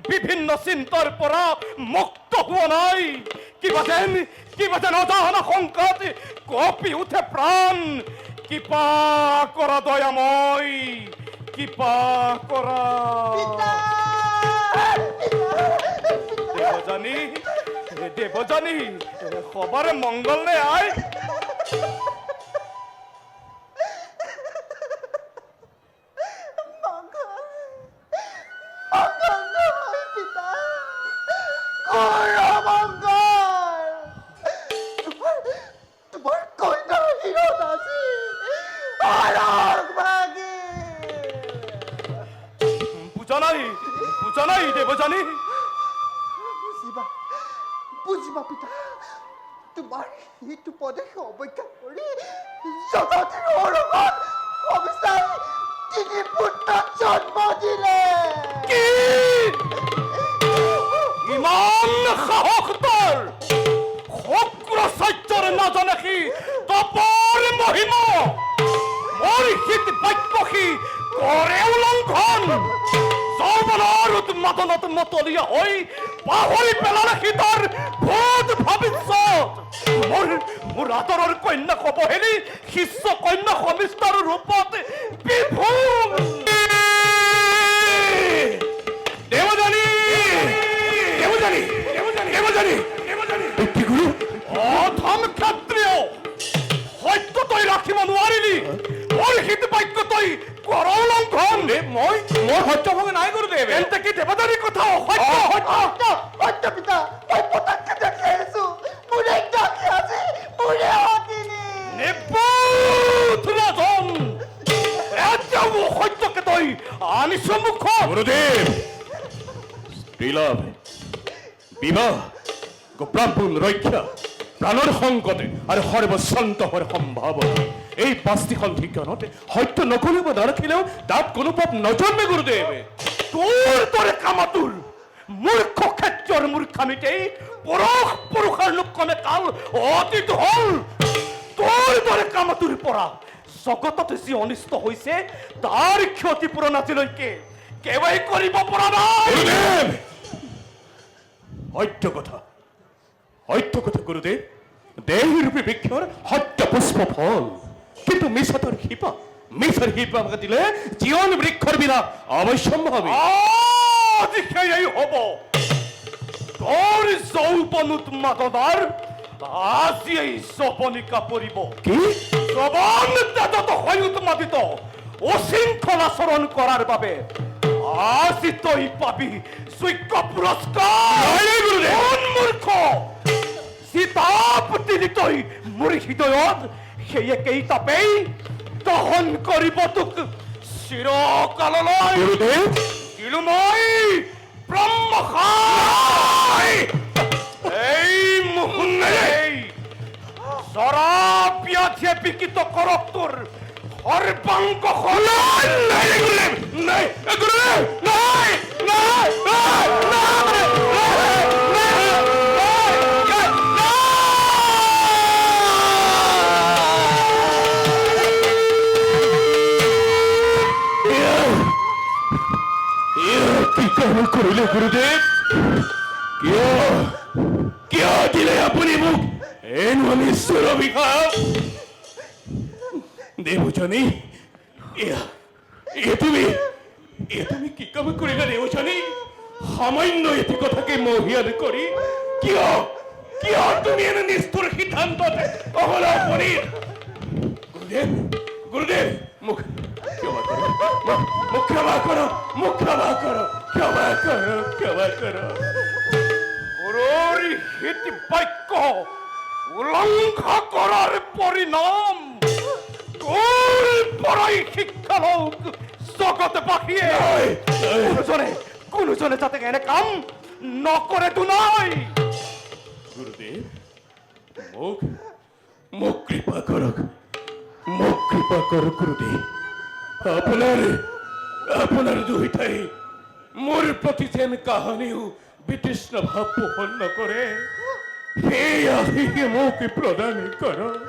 বিভিন্ন চিন্তাৰ পৰা মুক্ত হোৱা নাই। কিবা যেন অজানা শংকাত কঁপি উঠে প্ৰাণ। কিবা কৰা দয়াময়, কিবা কৰা। দেৱযানী, সবাৰে মংগল নে আই? বুজা নাই দেৱযানী? বুজিবা পিতা, তোমাৰ সেইটো পদেশ অৱজ্ঞা কৰি জগতৰ অৰহত অবিচাৰি 3 পুত্ৰ জন্ম দিলে। কি ইমান সাহস তোৰ? শক্ৰচাৰ্যৰ নাজানে সি তপৰ মহিমা। মোৰ হিত বাক্য সি কৰে উলংঘন। যৌৱনৰ উন্মাদনত মতলীয়া হৈ পাহৰি পেলালে সি তাৰ ভূত ভৱিষ্যত। মোৰ আদৰৰ কন্যা অৱহেলি শিষ্য কন্যা সমিষ্টাৰ ৰূপত বিভূম। দেৱযানী, দেৱযানী, দেৱযানী, দেৱযানী, অধম ক্ষত্ৰিয়, সত্য তই ৰাখিব নোৱাৰিলি। মোৰ হিত বাক্য তই কৰ উলংঘন। মই মোৰ সত্য ভংগ নাই গুৰুদেৱ। এন্তে কি দেৱযানীৰ কথা সত্য পিতা, মই পতাকে দেখি আহিছো। মোৰে ডাকি আছে, মোৰে অতিনি নিপুত ৰাজন। এতিয়া মোৰ সত্যকে তই আনিছ মুখত। গুৰুদেৱ, স্ত্ৰীলাভ, বিবাহ, গোপ্ৰাপণ ৰক্ষা, প্ৰাণৰ সংকটে আৰু সৰ্বশান্ত হোৱাৰ সম্ভাৱনা, এই 5টিখন ঠিকনাতে সত্য নকৰিব নাৰাখিলেও তাত কোনো পাপ নজন্মে গুৰুদেৱ। তোৰ দৰে কামাতুৰ মূৰ্খ ক্ষেত্ৰৰ মূৰ্খামিতেই পুৰুষৰ লক্ষণে কাল অতীত হল। তোৰ দৰে কামাতুৰ পৰা জগতত যি অনিষ্ট হৈছে তাৰ ক্ষতিপূৰণ আজিলৈকে কেৱল কৰিব পৰা নাই। সত্য কথা গুৰুদেৱ। দেহৰূপী বৃক্ষৰ সত্য পুষ্প ফল, কিন্তু মিছাৰ শিপা দিলে জীৱন বৃক্ষৰ বিনা অৱশ্যম্ভাৱী। আজি সেয়াই হব। তোৰ যৌৱন উন্মাদনাৰ আজি এই জবনিকা পৰিব। কি জবন তেজত হৈ উন্মাদিত উশৃংখল আচৰণ কৰাৰ বাবে আজি তই পাবি যোগ্য পুৰস্কাৰ। মূৰ্খ চিতাপ দিলি তই মোৰ হৃদয়ত, সেই একেই তাপেই দহন কৰিব তোক চিৰকাললৈ। কিন্তু মই ব্ৰহ্মশাই এই মুহূৰ্তেই জৰা ব্যাধিয়ে বিকৃত কৰক তোৰ সৰ্বাংগ। কৰিলে গুৰুদেৱ? কিয় দিলে আপুনি মোক এনে অনিশ্চৰ অভিশাপ? দেৱযানী, তুমি কি কাম কৰিলা দেৱযানী? সামান্য এটি কথাকে মহিয়ান কৰি কিয় তুমি এনে নিষ্ঠুৰ সিদ্ধান্তত অৱলম্বনী? গুৰুদেৱ, মোক ক্ষমা কৰো। গুৰুৰ হিত বাক্য উলংঘা কৰাৰ পৰিণাম তোৰ পৰাই শিক্ষা লওক জগতবাসীয়ে। কোনোজনে যাতে এনে কাম নকৰেতো নাই। গুৰুদেৱ, মোক কৃপা কৰক গুৰুদেৱ। আপোনাৰ দুইটাই মোৰ প্ৰতি যেন কাহানিও বিতৃষ্ণ ভাৱ পোষণ নকৰে। সেই আশীষ মোক প্ৰদান কৰক।